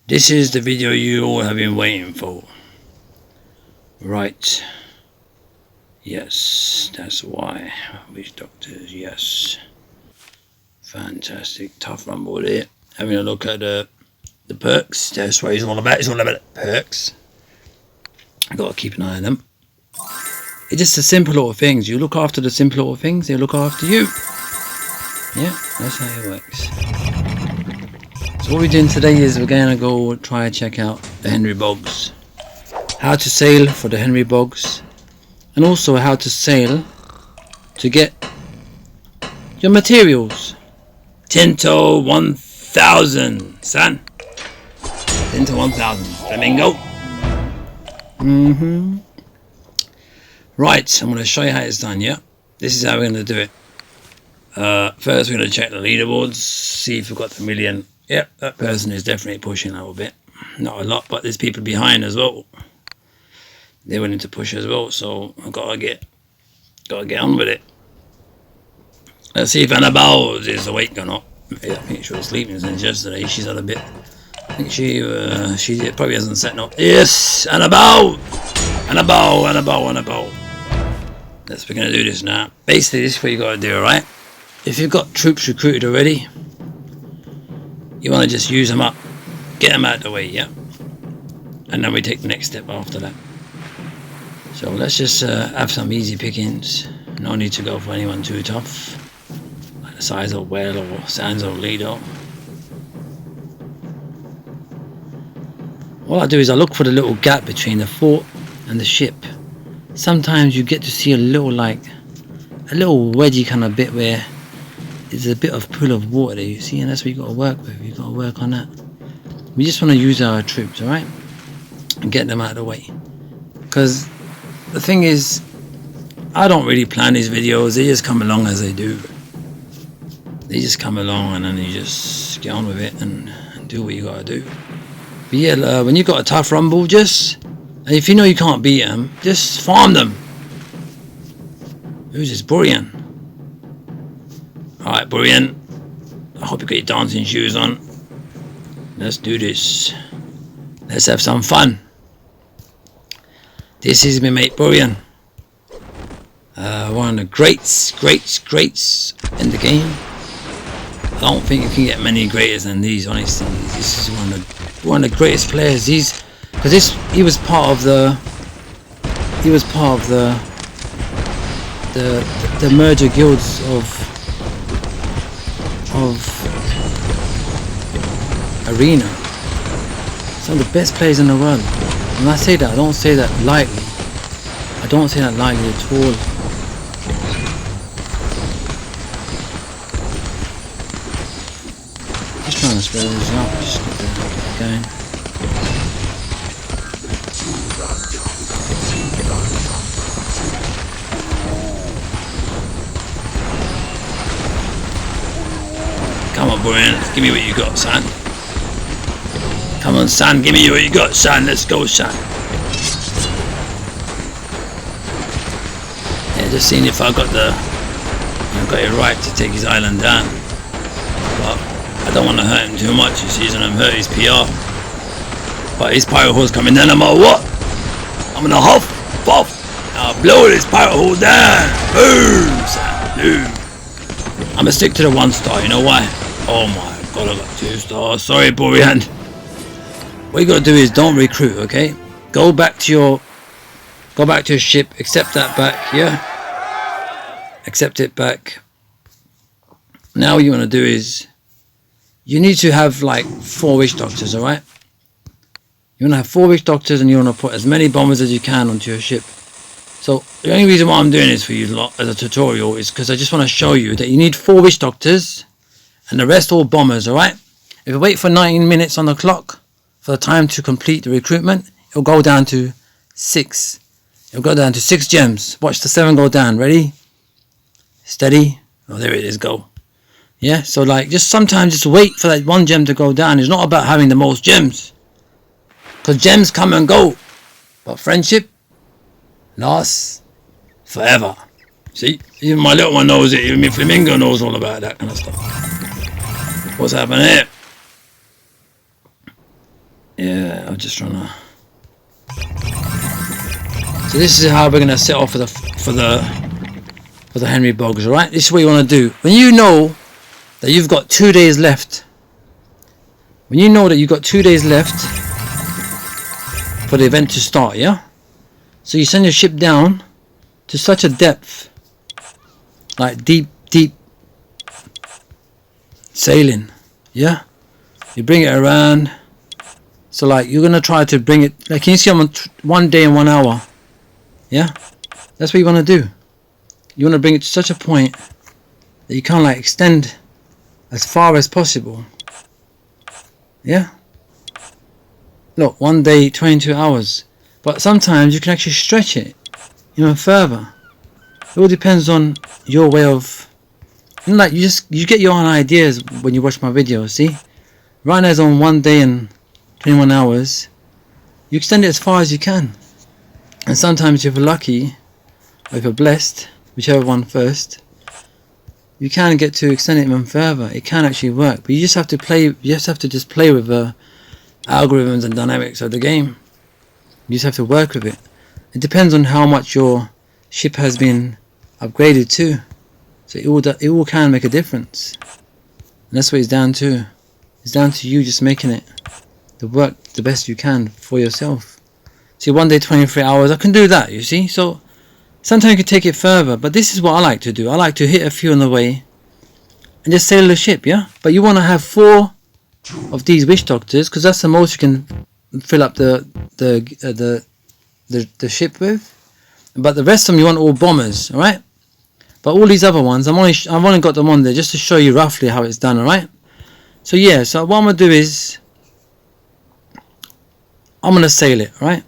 This is the video you all have been waiting for. Right. Yes, that's why. Witch doctors, yes. Fantastic. Tough rumble there. Having a look at the perks. That's what he's all about. It's all about perks. I gotta keep an eye on them. It's just the simple little things. You look after the simple little things, they look after you. Yeah, that's how it works. So what we're doing today is we're gonna go try and check out the Henry Boggs. How to sail for the Henry Boggs, and also how to sail to get your materials. Tinto 1000, son. Tinto 1000, flamingo. Right, I'm going to show you how it's done, yeah? This is how we're going to do it. First, we're going to check the leaderboards, see if we've got the million. Yep, that person is definitely pushing a little bit. Not a lot, but there's people behind as well. They're willing to push as well, so I've got to get on with it. Let's see if Annabelle is awake or not. I think she was sleeping since yesterday. She's had a bit. I think she probably hasn't set up. Yes, Annabelle. We're gonna do this now. Basically, this is what you gotta do, alright? If you've got troops recruited already, you wanna just use them up, get them out of the way, yeah? And then we take the next step after that. So let's just have some easy pickings. No need to go for anyone too tough, like the size of whale or sands or leader. What I do is I look for the little gap between the fort and the ship. Sometimes you get to see a little wedgy kind of bit where there's a bit of pool of water there, you see, and that's what you got to work with. You got to work on that. We just want to use our troops, all right, and get them out of the way. Because the thing is, I don't really plan these videos. They just come along as they do. They just come along, and then you just get on with it and do what you got to do. But yeah, when you got a tough rumble, and if you know you can't beat them, just farm them. Who's this? Burian. Alright, Burian. I hope you got your dancing shoes on. Let's do this. Let's have some fun. This is my mate Burian. One of the greats in the game. I don't think you can get many greater than these, honestly. This is one of the greatest players. Because he was part of the merger guilds of Arena. Some of the best players in the world. When I say that, I don't say that lightly. I don't say that lightly at all. Just trying to spread this out. Just get it going. Come on, Brian, give me what you got, son. Come on, son, give me what you got, son. Let's go, son. Yeah, just seeing if I've got it right to take his island down. But I don't want to hurt him too much. You see, he's gonna hurt his PR. But his pirate hull's coming down no matter what. I'm gonna huff. I'll blow this pirate hull down. Boom, son. Boom. I'm gonna stick to the 1 star. You know why? Oh my god, I got 2 stars. Sorry, Borian. What you gotta do is don't recruit, okay? Go back to your ship. Accept that back, yeah. Accept it back. Now what you wanna do is you need to have like 4 witch doctors, all right? You wanna have 4 witch doctors, and you wanna put as many bombers as you can onto your ship. So the only reason why I'm doing this for you lot as a tutorial is because I just want to show you that you need 4 witch doctors and the rest all bombers, alright? If you wait for 19 minutes on the clock for the time to complete the recruitment, it'll go down to 6. It'll go down to 6 gems. Watch the 7 go down. Ready? Steady. Oh, there it is. Go. Yeah, so like sometimes just wait for that 1 gem to go down. It's not about having the most gems. Because gems come and go. But friendship lasts forever. See, even my little one knows it. Even my flamingo knows all about that kind of stuff. What's happening here? Yeah, I'm just trying to. So this is how we're gonna set off for the Henry Boggs. All right, this is what you want to do when you know that you've got 2 days left. When you know that you've got 2 days left for the event to start, yeah. So you send your ship down to such a depth, like deep sailing, yeah. You bring it around. So like you're gonna try to bring it. Like, can you see I'm on 1 day and 1 hour? Yeah, that's what you want to do. You want to bring it to such a point that you can't like extend as far as possible. Yeah. Look, 1 day, 22 hours. But sometimes you can actually stretch it even further. It all depends on your way of. You know, like you get your own ideas when you watch my videos. See, right now it's on 1 day and 21 hours. You extend it as far as you can. And sometimes if you're lucky, or if you're blessed, whichever one first, you can get to extend it even further. It can actually work, but you just have to play. You just have to just play with the algorithms and dynamics of the game. You just have to work with it. It depends on how much your ship has been upgraded to. So it all can make a difference. And that's what it's down to. It's down to you just making it the work the best you can for yourself. See, 1 day, 23 hours, I can do that, you see. So sometimes you can take it further, but this is what I like to do. I like to hit a few on the way and just sail the ship, yeah. But you want to have 4 of these witch doctors, because that's the most you can fill up the ship with. But the rest of them you want all bombers, all right. But all these other ones, I've only got them on there just to show you roughly how it's done, all right. So yeah, so what I'm gonna do is I'm gonna sail it, all right.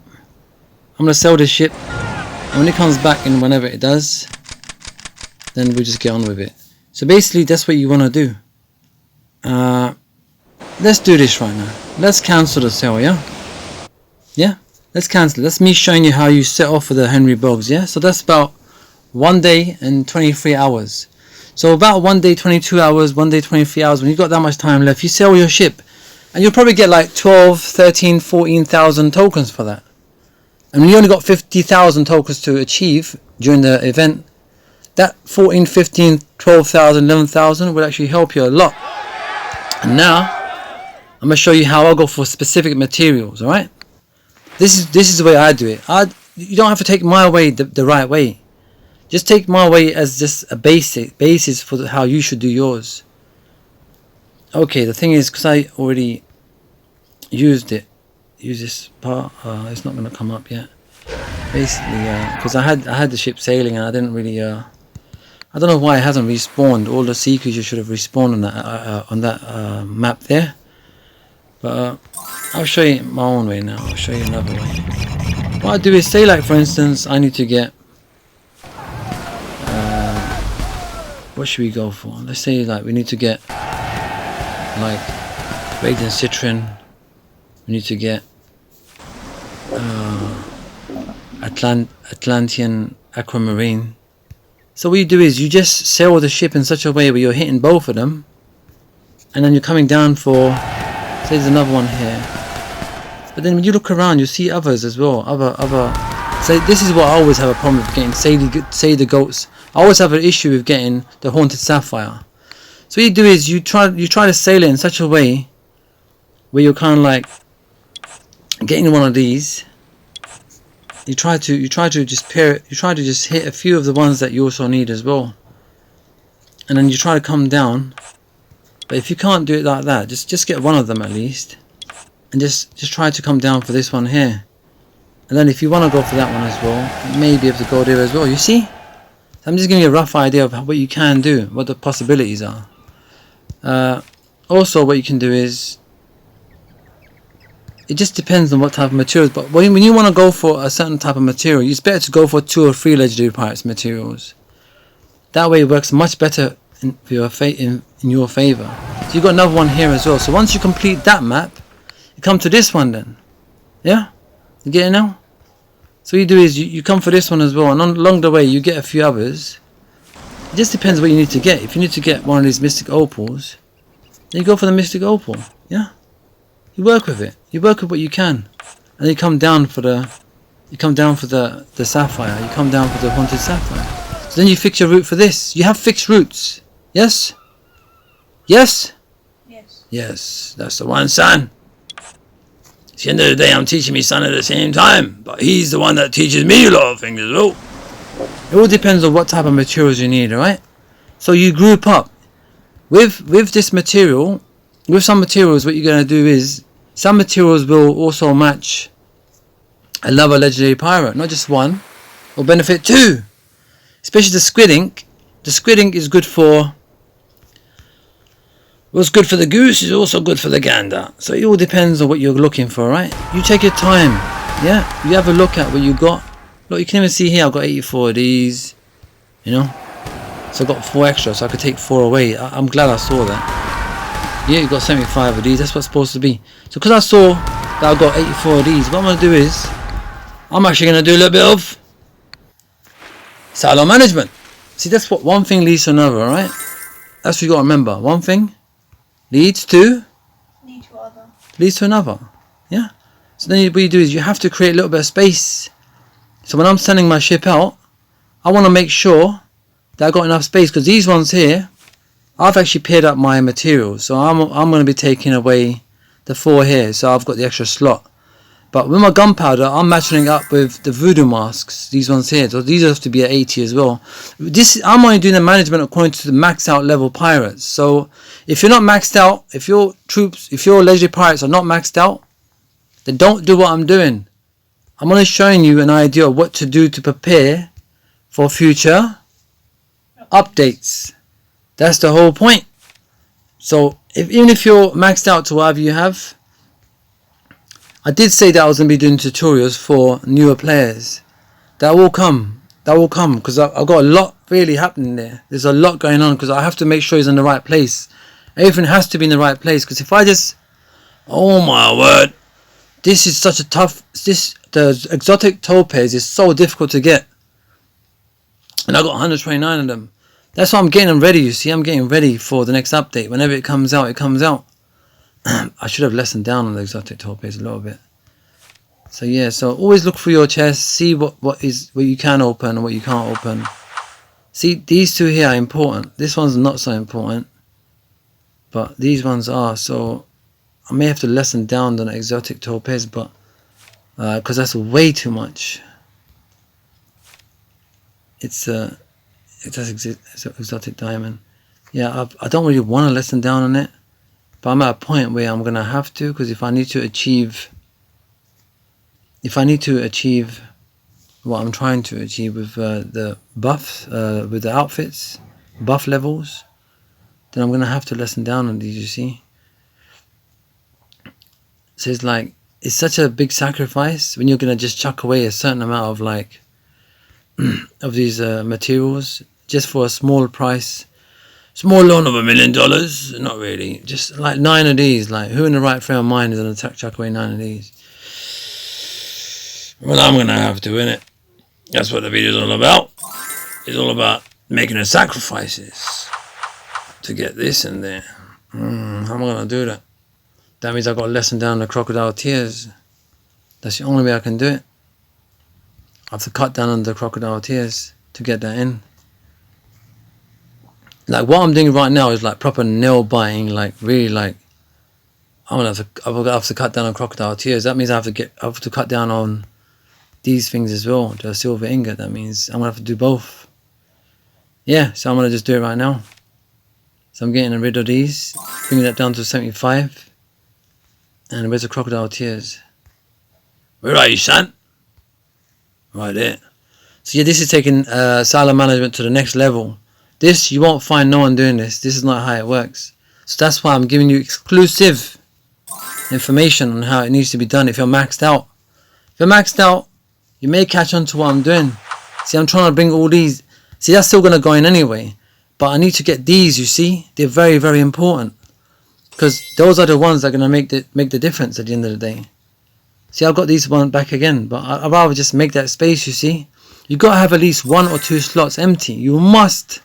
I'm gonna sail this ship, and when it comes back in whenever it does, then we'll just get on with it. So basically that's what you want to do. Let's do this right now. Let's cancel the sail, yeah. Let's cancel it. That's me showing you how you set off for the Henry Boggs, yeah. So that's about 1 day and 23 hours. So about 1 day 22 hours, 1 day 23 hours, when you've got that much time left, you sail your ship, and you'll probably get like 12, 13, 14,000 tokens for that. And you only got 50,000 tokens to achieve during the event. That 14, 15, 12,000, 11,000 would actually help you a lot. And now I'm gonna show you how I go for specific materials. All right. This is the way I do it. You don't have to take my way the right way. Just take my way as just a basis for how you should do yours. Okay. The thing is, because I already used this part, it's not going to come up yet. Basically, because I had the ship sailing and I didn't really. I don't know why it hasn't respawned. All the sea creatures should have respawned on that map there. But I'll show you my own way now. I'll show you another way. What I do is, say like for instance, I need to get. What should we go for? Let's say like we need to get like Radiant Citron. We need to get Atlantean Aquamarine. So what you do is you just sail the ship in such a way where you're hitting both of them, and then you're coming down for, say there's another one here. But then when you look around, you see others as well. Other. So this is what I always have a problem with getting. Say the goats. I always have an issue with getting the Haunted Sapphire. So what you do is you try to sail it in such a way where you're kind of like getting one of these. You try to just pair it. You try to just hit a few of the ones that you also need as well, and then you try to come down. But if you can't do it like that, just get one of them at least, and just try to come down for this one here. And then if you want to go for that one as well, you may be able to go there as well. You see? I'm just giving you a rough idea of what you can do, what the possibilities are. Also, what you can do is, it just depends on what type of materials. But when you want to go for a certain type of material, it's better to go for 2 or 3 Legendary Pirates materials. That way it works much better in your favor. So you've got another one here as well. So once you complete that map, you come to this one then. Yeah? You get it now? So what you do is you come for this one as well, and along the way you get a few others. It just depends what you need to get. If you need to get one of these Mystic Opals, then you go for the Mystic Opal. Yeah? You work with it. You work with what you can, and you come down for the sapphire. You come down for the haunted sapphire. So then you fix your route for this. You have fixed routes. Yes? Yes? Yes. Yes. That's the one, son. At the end of the day, I'm teaching me son at the same time, but he's the one that teaches me a lot of things as well. It all depends on what type of materials you need, alright? So you group up. With this material, with some materials, what you're going to do is, some materials will also match another legendary pirate, not just one, will benefit two. Especially the squid ink. The squid ink is good for, what's good for the goose is also good for the gander. So it all depends on what you're looking for, right? You take your time, yeah? You have a look at what you got. Look, you can even see here, I've got 84 of these, you know? So I've got 4 extra, so I could take 4 away. I'm glad I saw that. Yeah, you've got 75 of these, that's what's supposed to be. So because I saw that I've got 84 of these, what I'm going to do is, I'm actually going to do a little bit of silo management. See, that's what one thing leads to another, alright? That's what you got to remember. One thing leads to other. Leads to another. Yeah? So then what you do is you have to create a little bit of space. So when I'm sending my ship out, I want to make sure that I've got enough space, because these ones here, I've actually paired up my materials. So I'm going to be taking away the 4 here, so I've got the extra slot. But with my gunpowder, I'm matching it up with the voodoo masks, these ones here. So these have to be at 80 as well. I'm only doing the management according to the max out level pirates. So if you're not maxed out, if your legendary pirates are not maxed out, then don't do what I'm doing. I'm only showing you an idea of what to do to prepare for future updates. That's the whole point. So even if you're maxed out to whatever you have, I did say that I was going to be doing tutorials for newer players. That will come. Because I've got a lot really happening there. There's a lot going on, because I have to make sure he's in the right place. Everything has to be in the right place. Because if I just... Oh my word. This is such a tough... The exotic topaz is so difficult to get. And I've got 129 of them. That's why I'm getting them ready, you see. I'm getting ready for the next update. Whenever it comes out, it comes out. I should have lessened down on the exotic topaz a little bit. So yeah, so always look through your chest, see what you can open and what you can't open. See, these two here are important. This one's not so important, but these ones are. So I may have to lessen down on the exotic topaz, but because that's way too much. It's exotic diamond. Yeah, I don't really want to lessen down on it. But I'm at a point where I'm going to have to, because if I need to achieve what I'm trying to achieve with the buffs, with the outfits, buff levels, then I'm going to have to lessen down on these, you see. So it's like, it's such a big sacrifice when you're going to just chuck away a certain amount of like, of these materials, just for a small price. Small loan of $1 million, not really. Just like 9 of these. Like, who in the right frame of mind is going to chuck away 9 of these? Well, I'm going to have to, innit? That's what the video's all about. It's all about making the sacrifices to get this in there. How am I going to do that? That means I've got to lessen down the crocodile tears. That's the only way I can do it. I have to cut down on the crocodile tears to get that in. Like what I'm doing right now is like proper nail biting, like really like I'm gonna have to cut down on crocodile tears. That means I have to cut down on these things as well. The silver ingot. That means I'm gonna have to do both. Yeah, so I'm gonna just do it right now. So I'm getting rid of these, bringing that down to 75. And where's the crocodile tears? Where are you, son? Right there. So yeah, this is taking silo management to the next level. This, you won't find no one doing this. This is not how it works. So that's why I'm giving you exclusive information on how it needs to be done if you're maxed out. If you're maxed out, you may catch on to what I'm doing. See, I'm trying to bring all these. See, that's still going to go in anyway. But I need to get these, you see. They're very, very important. Because those are the ones that are going to make the difference at the end of the day. See, I've got these one back again. But I'd rather just make that space, you see. You've got to have at least 1 or 2 slots empty. You must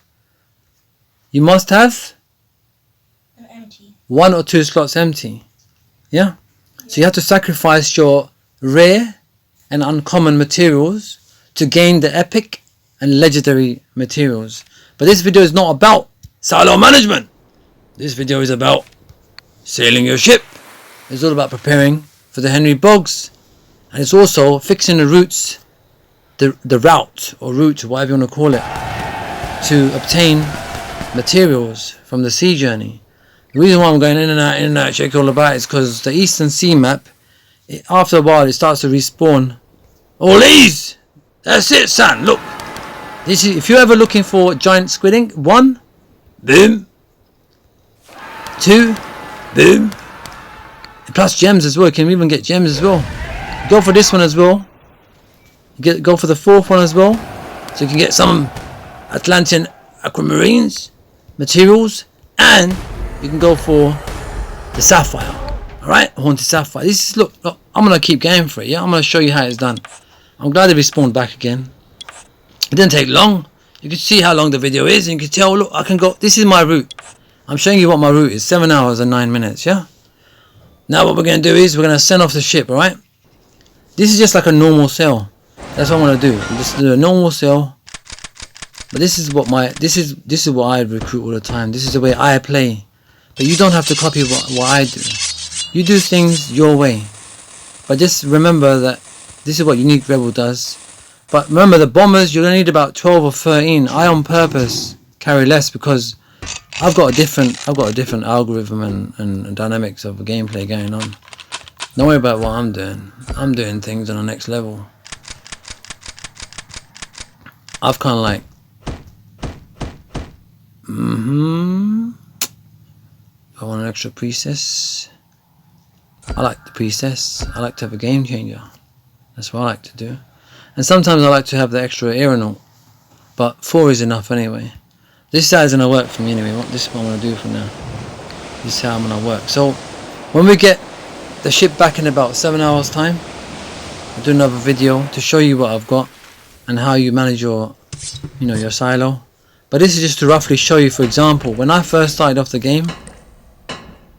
have empty. 1 or 2 slots empty. Yeah? So you have to sacrifice your rare and uncommon materials to gain the epic and legendary materials. But this video is not about silo management. This video is about sailing your ship. It's all about preparing for the Henry Boggs, and it's also fixing the routes, the route or route, whatever you want to call it, to obtain materials from the sea journey. The reason why I'm going in and out, check all about is because the Eastern Sea map, after a while it starts to respawn. All these! That's it, son. Look, this is, if you're ever looking for giant squid ink, 1, boom, 2, boom, plus gems as well. You can even get gems as well. Go for this one as well. Go for the 4th one as well, so you can get some Atlantean aquamarines materials, and you can go for the sapphire. Alright, haunted sapphire. This is, look, I'm gonna keep going for it. Yeah, I'm gonna show you how it's done. I'm glad they respawned back again. It didn't take long. You can see how long the video is, and you can tell, look, I can go, this is my route. I'm showing you what my route is, 7 hours and 9 minutes, yeah? Now what we're going to do is, we're going to send off the ship, alright? This is just like a normal sail. That's what I'm going to do. Just do a normal sail. But this is what this is what I recruit all the time. This is the way I play. But you don't have to copy what I do. You do things your way. But just remember that this is what Unique Rebel does. But remember, the bombers, you're going to need about 12 or 13. I on purpose carry less because I've got a different algorithm and dynamics of the gameplay going on. Don't worry about what I'm doing. I'm doing things on the next level. I've kind of like I want an extra priestess. I like the priestess. I like to have a game changer. That's what I like to do. And sometimes I like to have the extra aeronaut, but 4 is enough anyway. This size isn't gonna work for me anyway. This is what I'm gonna do for now. This is how I'm gonna work. So when we get the ship back in about 7 hours time, I'll do another video to show you what I've got and how you manage your, your silo. But this is just to roughly show you. For example, when I first started off the game,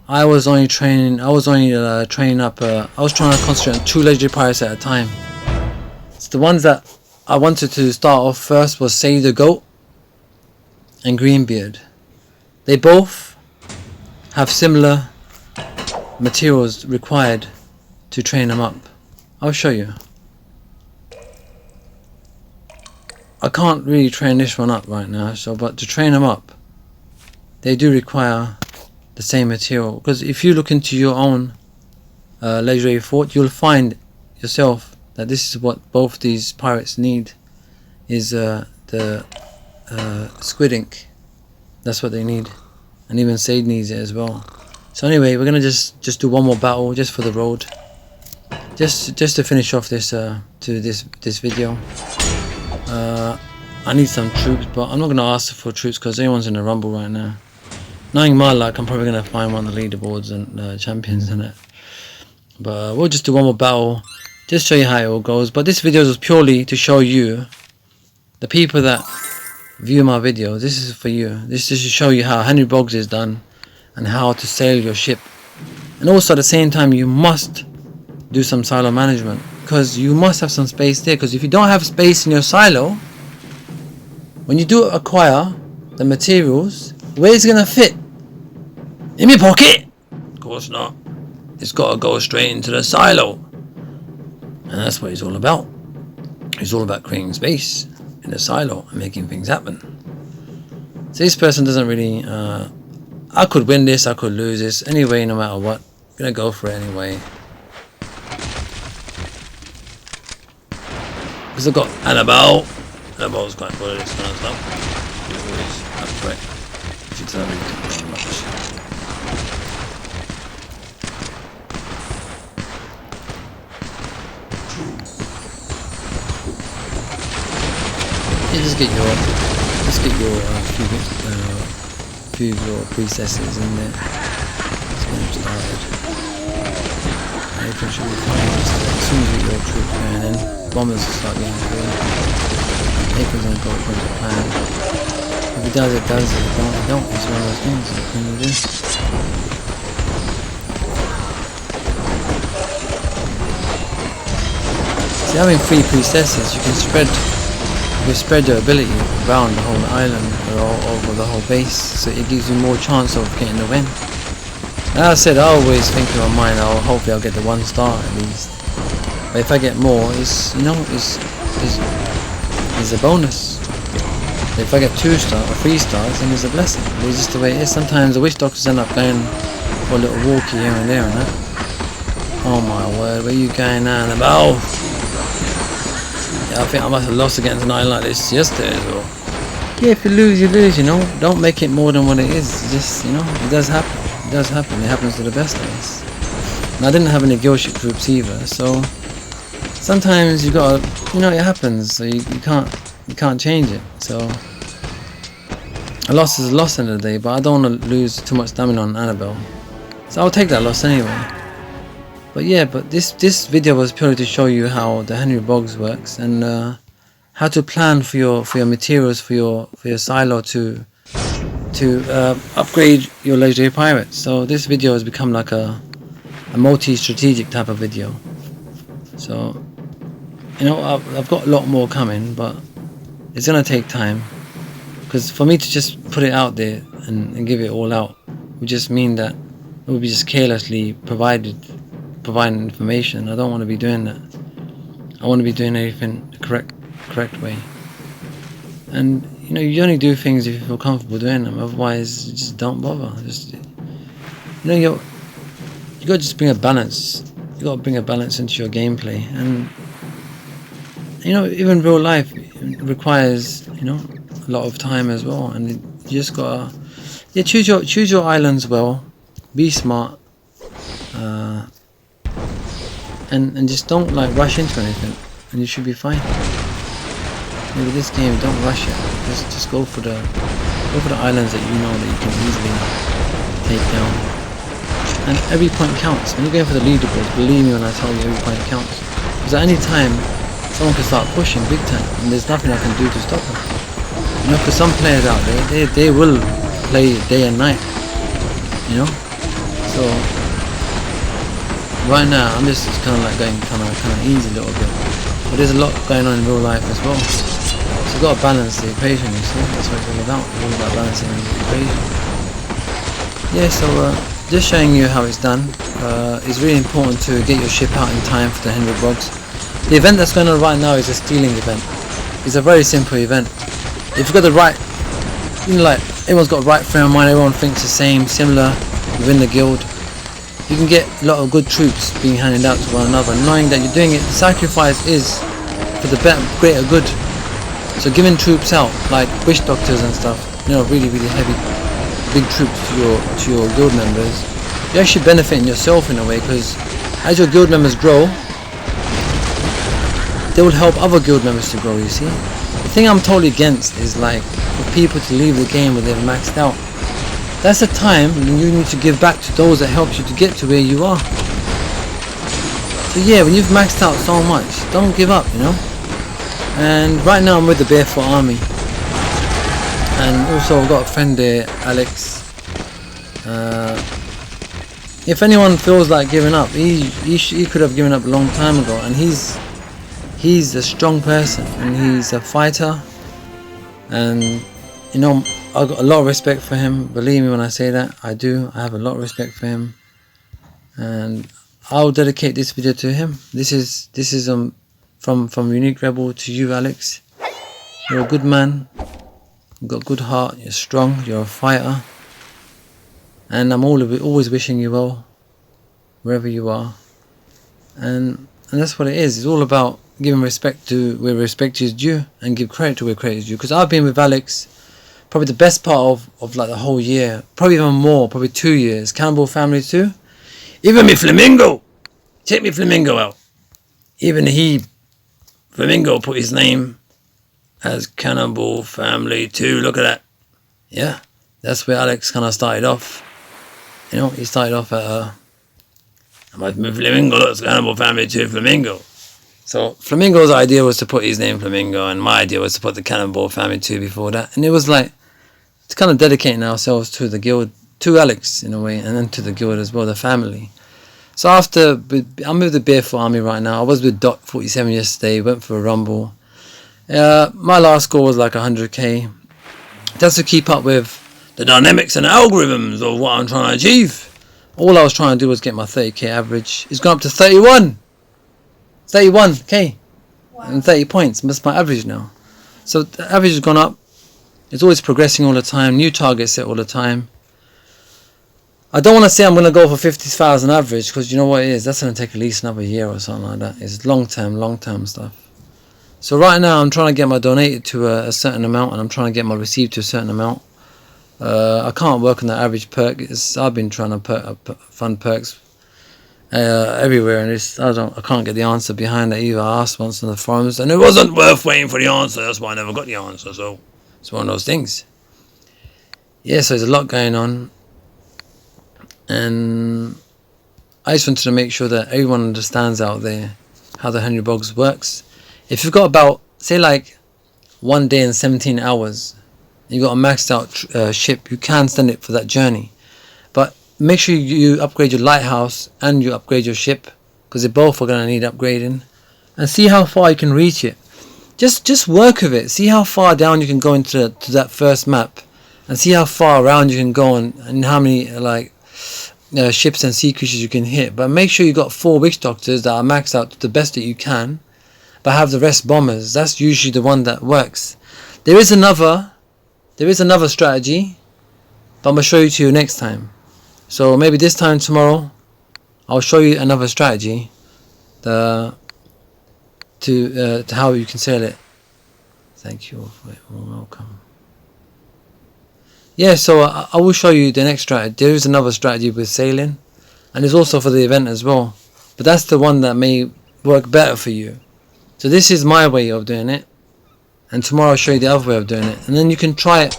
I was trying to concentrate on 2 legendary pirates at a time. So the ones that I wanted to start off first was Save the Goat and Greenbeard. They both have similar materials required to train them up. I'll show you. I can't really train this one up right now, but to train them up, they do require the same material. Because if you look into your own legendary fort, you'll find yourself that this is what both these pirates need, is the squid ink. That's what they need, and even Sade needs it as well. So anyway, we're gonna just do one more battle just for the road, just to finish off this this video. I need some troops, but I'm not gonna ask for troops because everyone's in a rumble right now. Knowing my luck, I'm probably gonna find one of the leaderboards and champions in it. But we'll just do one more battle, just show you how it all goes. But this video was purely to show you, the people that view my videos, this is for you. This is to show you how Henry Boggs is done and how to sail your ship. And also at the same time, you must do some silo management, because you must have some space there. Because if you don't have space in your silo, when you do acquire the materials, where is it gonna fit? In my pocket? Of course not. It's gotta go straight into the silo. And that's what it's all about. It's all about creating space in the silo and making things happen. So this person doesn't really I could win this, I could lose this. Anyway, no matter what, I'm gonna go for it anyway. Because I've got Annabelle. Annabelle's quite good at this kind of stuff. She's always up for it. She doesn't really do very much. Yeah, just get your few of your priestesses in there. Let's get them started. Everything should be fine. As soon as you get your troops going in, bombers will start getting through. Apron's gonna go according to plan. If it does, it does. If it don't, it don't. It's one of those things. What can you do? See, having 3 priestesses, you can spread your ability around the whole island or over the whole base, so it gives you more chance of getting the win. As I said, I always think in my mind, hopefully I'll get the 1 star at least. But if I get more, it's a bonus. But if I get 2 stars or 3 stars, then it's a blessing. It's just the way it is. Sometimes the witch doctors end up going for a little walkie here and there and that. Oh my word, where you going now? Yeah, I think I must have lost against an island like this yesterday as well. Yeah, if you lose, you lose, you know. Don't make it more than what it is. It just, you know, it does happen. It does happen. It happens to the best of us. And I didn't have any guildship groups either, so sometimes you gotta, you know, it happens. So you can't change it. So a loss is a loss in the day, but I don't want to lose too much damage on Annabelle. So I'll take that loss anyway. But yeah, but this video was purely to show you how the Henry Boggs works and how to plan for your materials for your silo to upgrade your legendary pirates. So this video has become like a multi-strategic type of video. So you know, I've got a lot more coming, but it's gonna take time, because for me to just put it out there and give it all out would just mean that it would be just carelessly providing information. I don't want to be doing that. I want to be doing everything the correct way. And you know, you only do things if you feel comfortable doing them. Otherwise, just don't bother. Just, you know, you got to just bring a balance. You got to bring a balance into your gameplay, and you know, even real life requires, you know, a lot of time as well. And you just gotta, yeah, choose your islands well. Be smart. And just don't like rush into anything, and you should be fine. With this game, don't rush it. Just go for the islands that you know that you can easily take down. And every point counts. When you're going for the leaderboards, believe me when I tell you, every point counts. Because at any time, someone can start pushing big time, and there's nothing I can do to stop them. You know, for some players out there, they will play day and night. You know, so right now I'm just kind of like going kind of easy a little bit, but there's a lot going on in real life as well. So you've got to balance the equation. You see, that's what it's all about. It's all about balancing the equation. Yeah, so just showing you how it's done. It's really important to get your ship out in time for the 100 Boggs. The event that's going on right now is a stealing event. It's a very simple event. If you've got the right, you know, like everyone's got the right frame of mind, everyone thinks the same, similar within the guild, you can get a lot of good troops being handed out to one another, knowing that you're doing it. The sacrifice is for the greater good. So giving troops out, like witch doctors and stuff, you know, really heavy, big troops to your guild members, you're actually benefiting yourself in a way, because as your guild members grow, they will help other guild members to grow, you see. The thing I'm totally against is like for people to leave the game when they've maxed out. That's the time when you need to give back to those that helped you to get to where you are. So yeah, when you've maxed out so much, don't give up, you know. And right now I'm with the Barefoot Army, and also I've got a friend there, Alex. If anyone feels like giving up, he could have given up a long time ago, and he's a strong person, and he's a fighter, and you know, I've got a lot of respect for him. Believe me when I say that, I do. I have a lot of respect for him, and I'll dedicate this video to him. This is from Unique Rebel to you, Alex. You're a good man. You've got a good heart. You're strong. You're a fighter, and I'm always wishing you well wherever you are. And that's what it is. It's all about giving respect to where respect is due, and give credit to where credit is due. Because I've been with Alex probably the best part of like the whole year, probably even more, probably 2 years. Cannibal Family 2, even me Flamingo, check me Flamingo out. Even Flamingo put his name as Cannibal Family 2. Look at that. Yeah, that's where Alex kind of started off. You know, he started off at Flamingo, looks Cannibal Family 2 Flamingo. So Flamingo's idea was to put his name Flamingo, and my idea was to put the Cannibal Family 2 before that. And it was like, it's kind of dedicating ourselves to the guild, to Alex in a way, and then to the guild as well, the family. So I'm with the Barefoot Army right now. I was with Dot 47 yesterday. Went for a rumble. My last score was like 100k. Just to keep up with the dynamics and algorithms of what I'm trying to achieve. All I was trying to do was get my 30k average. It's gone up to 31k and 30 points. That's my average now. So the average has gone up. It's always progressing all the time. New targets set all the time. I don't want to say I'm going to go for 50,000 average, because you know what it is. That's going to take at least another year or something like that. It's long term stuff. So right now I'm trying to get my donated to a certain amount, and I'm trying to get my received to a certain amount. I can't work on the average perk. I've been trying to fund perks everywhere, and I can't get the answer behind that either. I asked once on the forums, and it wasn't worth waiting for the answer. That's why I never got the answer. So it's one of those things. Yeah, so there's a lot going on, and I just wanted to make sure that everyone understands out there how the Henry Boggs works. If you've got about, say, like 1 day and 17 hours, you got a maxed out ship, you can send it for that journey. But make sure you upgrade your lighthouse and you upgrade your ship, because they both are going to need upgrading. And see how far you can reach it. Just work with it. See how far down you can go to that first map, and see how far around you can go, and how many ships and sea creatures you can hit. But make sure you got 4 witch doctors that are maxed out to the best that you can, but have the rest bombers. That's usually the one that works. There is another strategy, but I'm going to show you to you next time. So maybe this time tomorrow I'll show you another strategy to how you can sell it. Thank you for it. Welcome. Yeah, so I will show you the next strategy. There is another strategy with sailing, and there's also for the event as well, but that's the one that may work better for you. So this is my way of doing it, and tomorrow I'll show you the other way of doing it, and then you can try it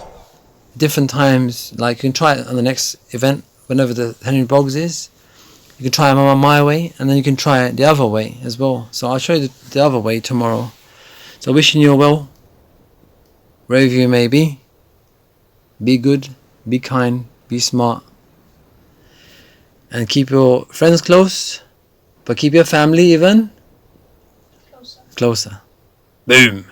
different times. Like you can try it on the next event whenever the Henry Boggs is. You can try it on my way, and then you can try it the other way as well. So I'll show you the other way tomorrow. So wishing you well, wherever you may be. Be good, be kind, be smart, and keep your friends close, but keep your family even closer. Boom.